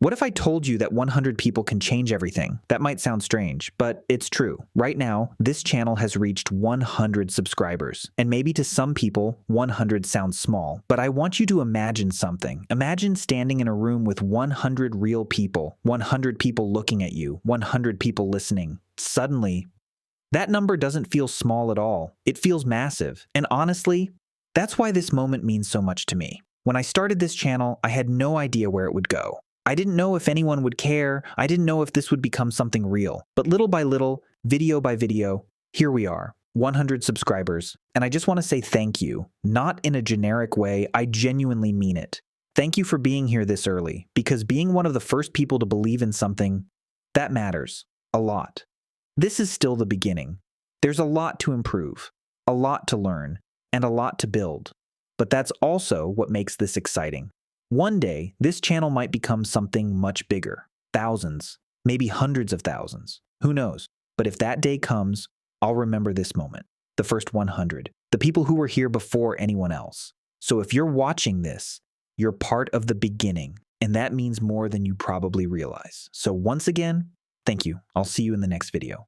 What if I told you that 100 people can change everything? That might sound strange, but it's true. Right now, this channel has reached 100 subscribers. And maybe to some people, 100 sounds small, but I want you to imagine something. Imagine standing in a room with 100 real people, 100 people looking at you, 100 people listening. Suddenly, that number doesn't feel small at all. It feels massive. And honestly, that's why this moment means so much to me. When I started this channel, I had no idea where it would go. I didn't know if anyone would care. I didn't know if this would become something real. But little by little, video by video, here we are, 100 subscribers. And I just want to say thank you. Not in a generic way, I genuinely mean it. Thank you for being here this early, because being one of the first people to believe in something, that matters a lot. This is still the beginning. There's a lot to improve, a lot to learn, and a lot to build. But that's also what makes this exciting. One day, this channel might become something much bigger. Thousands, maybe hundreds of thousands. Who knows? But if that day comes, I'll remember this moment. The first 100. The people who were here before anyone else. So if you're watching this, you're part of the beginning. And that means more than you probably realize. So once again, thank you. I'll see you in the next video.